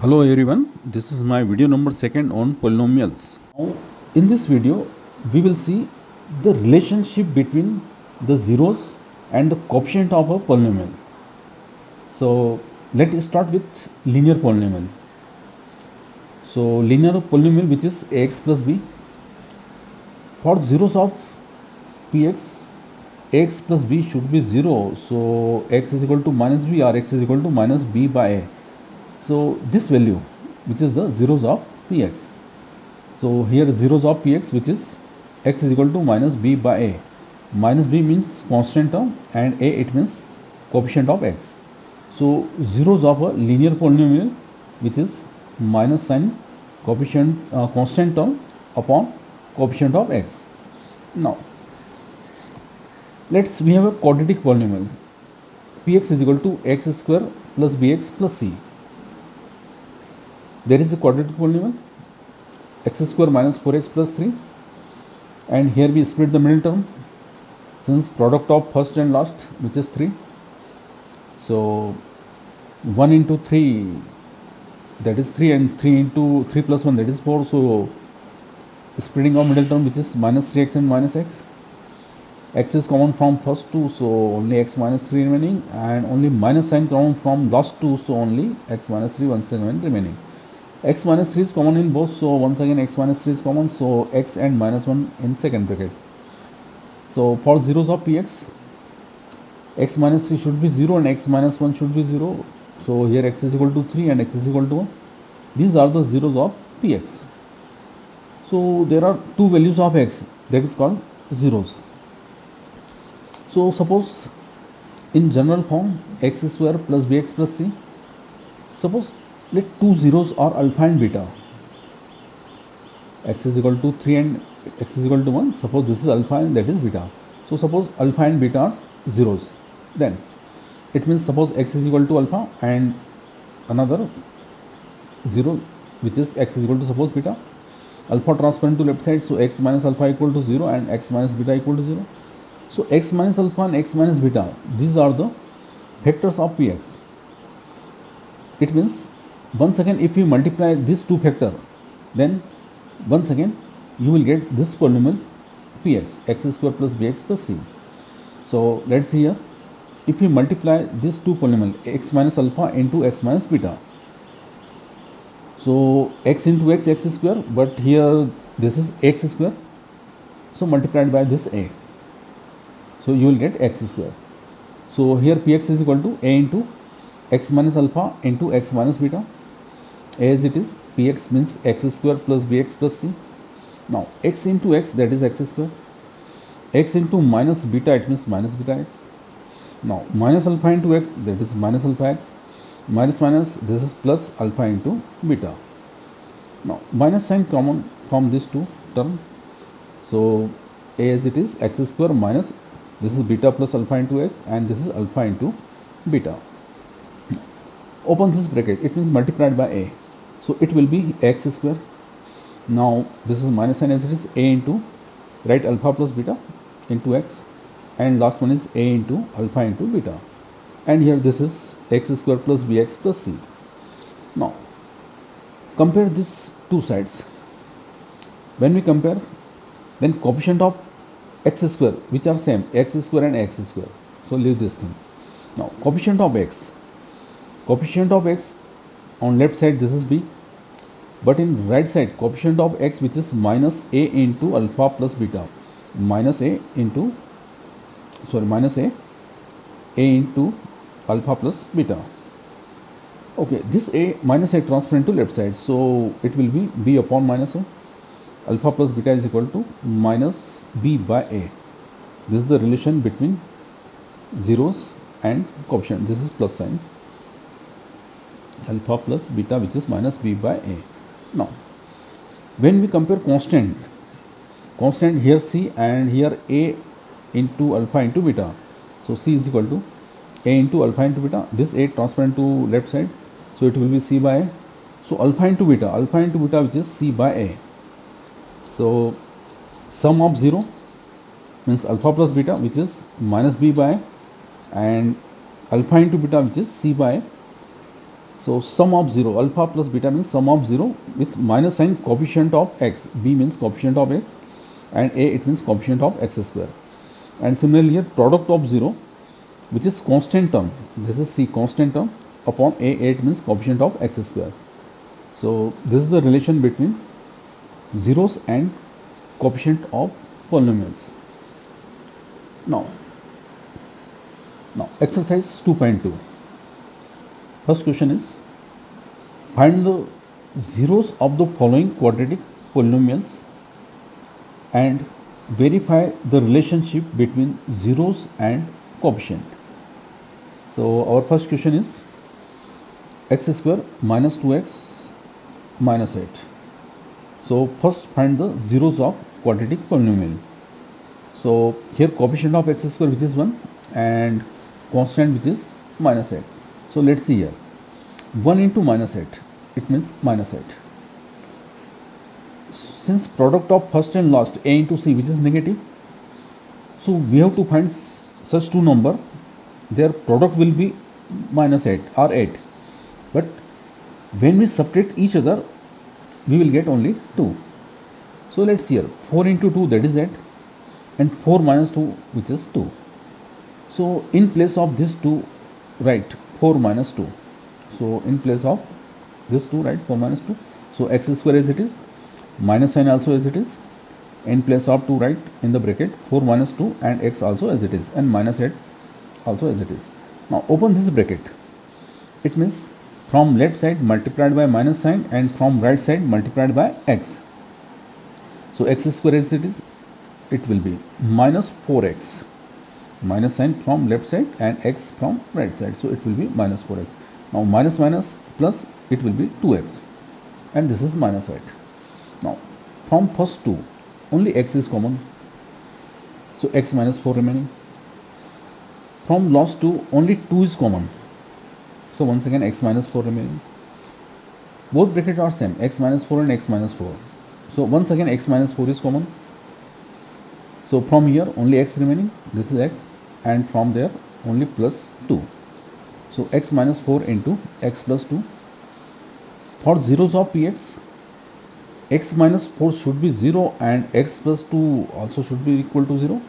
Hello everyone, this is my video number 2 on polynomials. Now in this video we will see the relationship between the zeros and the coefficient of a polynomial. So let's start with linear polynomial. So linear polynomial which is ax plus b. For zeros of px, ax plus b should be 0. So x is equal to minus b or x is equal to minus b by a. So this value which is the zeros of px. So here zeros of px which is x is equal to minus b by a. Minus b means constant term and a it means coefficient of x. So zeros of a linear polynomial which is minus sign coefficient constant term upon coefficient of x. Now we have a quadratic polynomial. Px is equal to x square plus bx plus c. There is a quadratic polynomial x square minus 4x plus 3, and here we split the middle term since product of first and last which is 3. So 1 into 3 that is 3 and 3 into 3 plus 1 that is 4. So splitting of middle term which is minus 3x and minus x. X is common from first two, so only x minus 3 remaining, and only minus sign common from last two, so only x minus 3 once again remaining. X minus 3 is common in both, so once again x minus 3 is common, so x and minus 1 in second bracket. So for zeros of px, x minus 3 should be 0 and x minus 1 should be 0. So here x is equal to 3 and x is equal to 1. These are the zeros of px. So there are two values of x, that is called zeros. So suppose in general form x square plus bx plus c. Suppose let two zeros are alpha and beta. X is equal to 3 and x is equal to 1. Suppose this is alpha and that is beta. So suppose alpha and beta are zeros. Then it means suppose x is equal to alpha and another 0 which is x is equal to suppose beta. Alpha transferred to left side, so x minus alpha equal to 0 and x minus beta equal to 0. So x minus alpha and x minus beta, these are the factors of px. It means once again if you multiply these two factors, then once again you will get this polynomial px, x square plus bx plus c. So let's see here, if you multiply these two polynomial x minus alpha into x minus beta, so x into x, x square, but here this is x square, so multiplied by this a, so you will get x square. So here px is equal to a into x minus alpha into x minus beta. As it is, px means x square plus bx plus c. Now x into x, that is x square. X into minus beta, it means minus beta x. Now minus alpha into x, that is minus alpha x. Minus minus, this is plus alpha into beta. Now minus sign common from these two terms. So as it is x square minus, this is beta plus alpha into x, and this is alpha into beta. Open this bracket, it means multiplied by a, so it will be x square. Now this is minus sign, as it is a into, write alpha plus beta into x, and last one is a into alpha into beta, and here this is x square plus bx plus c. Now compare these two sides. When we compare, then coefficient of x square which are same, x square and x square, so leave this thing. Now coefficient of x on left side, this is b, but in right side coefficient of x which is minus a into alpha plus beta, minus a into alpha plus beta. Okay, this a minus a transfer into left side, so it will be b upon minus a. Alpha plus beta is equal to minus b by a. This is the relation between zeros and coefficient. This is plus sign. Alpha plus beta which is minus b by a. Now when we compare constant here c and here a into alpha into beta, so c is equal to a into alpha into beta. This a transferred to left side, so it will be c by a. So alpha into beta which is c by a. So sum of 0 means alpha plus beta which is minus b by a, and alpha into beta which is c by a. So sum of 0, alpha plus beta means sum of 0 with minus sign coefficient of x. B means coefficient of x, and a it means coefficient of x square. And similarly here product of 0, which is constant term, this is C, constant term, upon a it means coefficient of x square. So this is the relation between zeros and coefficient of polynomials. Now exercise 2.2. First question is, find the zeros of the following quadratic polynomials and verify the relationship between zeros and coefficient. So our first question is x square minus 2x minus 8. So first find the zeros of quadratic polynomial. So here coefficient of x square which is 1 and constant which is minus 8. So let's see here, 1 into minus 8, it means minus 8. Since product of first and last a into c which is negative, so we have to find such two number, their product will be minus 8 or 8. But when we subtract each other, we will get only 2. So let's see here, 4 into 2 that is 8 and 4 minus 2 which is 2. So in place of this 2 write 4 minus 2. So in place of this 2 write 4 minus 2. So x square as it is, minus sign also as it is. In place of 2 write in the bracket 4 minus 2 and x also as it is, and minus 8 also as it is. Now open this bracket. It means from left side multiplied by minus sign and from right side multiplied by x. So x square as it is, it will be minus 4x, minus sign from left side and x from right side, so it will be minus 4x. Now minus minus plus, it will be 2x, and this is minus 8. Now from first 2 only x is common, so x minus 4 remaining. From last 2 only 2 is common, so once again x minus 4 remaining. Both brackets are same, x minus 4 and x minus 4. So once again x minus 4 is common. So from here only x remaining, this is x, and from there only plus 2. So x minus 4 into x plus 2. For zeros of px, x minus 4 should be 0 and x plus 2 also should be equal to 0.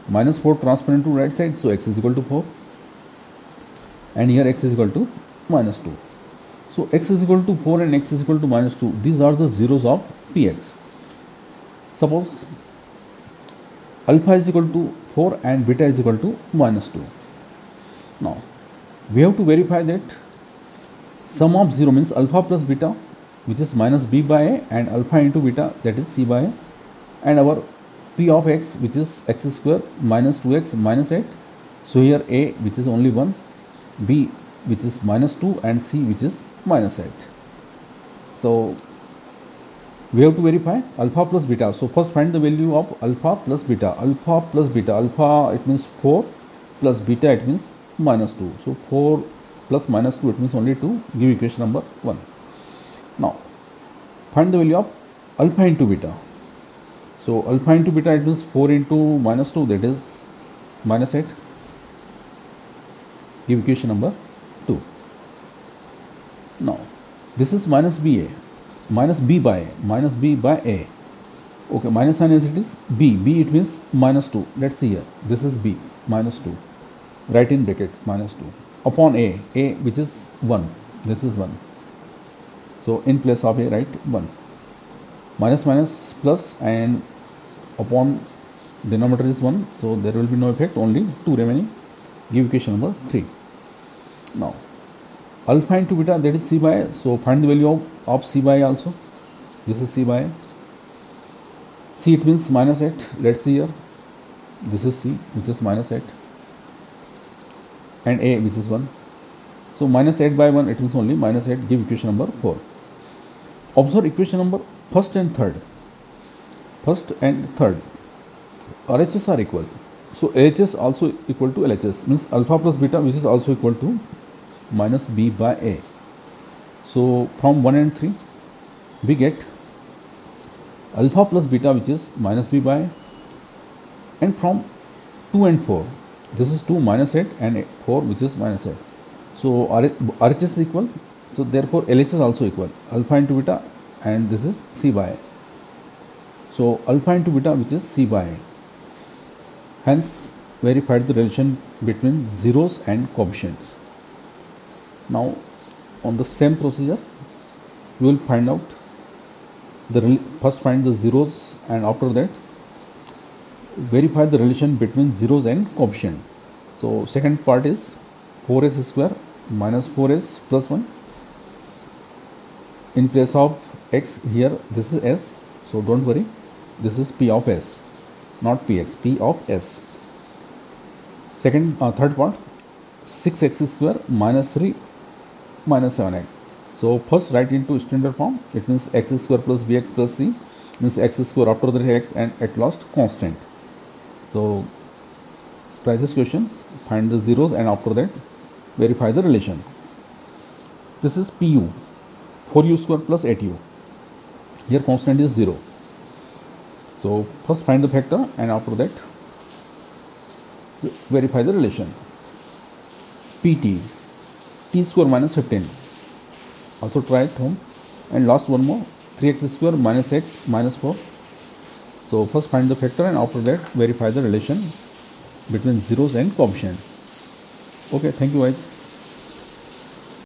Minus 4 transfer into right side, so x is equal to 4, and here x is equal to minus 2. So x is equal to 4 and x is equal to minus 2. These are the zeros of px. Suppose alpha is equal to 4 and beta is equal to minus 2. Now we have to verify that sum of 0 means alpha plus beta, which is minus b by a, and alpha into beta, that is c by a, and our p of x which is x square minus 2x minus 8. So here a which is only 1, b which is minus 2, and c which is minus 8. So we have to verify alpha plus beta. So first find the value of alpha plus beta. Alpha plus beta, alpha it means 4 plus beta it means minus 2. So 4 plus minus 2 it means only 2. Give equation number 1. Now find the value of alpha into beta. So alpha into beta it means 4 into minus 2, that is minus 8. Give equation number 2. Now this is minus b by a. Okay, minus sign as it is, b it means minus 2. Let's see here, this is b minus 2, write in brackets minus 2 upon a which is 1, this is 1. So in place of a write 1, minus minus plus, and upon denominator is 1, so there will be no effect, only 2 remaining. Give equation number 3. Now alpha into beta, that is c by a, so find the value of c by a also. This is c by a. C it means minus 8. Let's see here, this is c which is minus 8, and a which is 1. So minus 8 by 1 it means only minus 8. Give equation number 4. Observe equation number first and third. RHS are equal, so LHS also equal to LHS, means alpha plus beta which is also equal to minus b by a. So from 1 and 3 we get alpha plus beta which is minus b by a, and from 2 and 4 this is 2 minus 8 and 4 which is minus 8. So RHS is equal, so therefore LHS is also equal, alpha into beta, and this is C by A. So alpha into beta, which is C by A. Hence verified the relation between zeros and coefficients. Now on the same procedure, we will find out first find the zeros, and after that verify the relation between zeros and coefficient. So second part is 4s square minus 4s plus 1. In place of x, here this is s, so don't worry, this is p of s, not px, p of s. Third part, 6x square minus 3 minus 7x. So first write into standard form, it means x square plus bx plus c, means x square, after that x, and at last constant. So try this question, find the zeros, and after that verify the relation. This is pu, 4u square plus 8u. Here constant is 0. So first find the factor, and after that verify the relation. Pt, t square minus 15. Also try at home. And last one more, 3x square minus x minus 4. So first find the factor, and after that verify the relation between zeros and coefficient. Okay, thank you guys.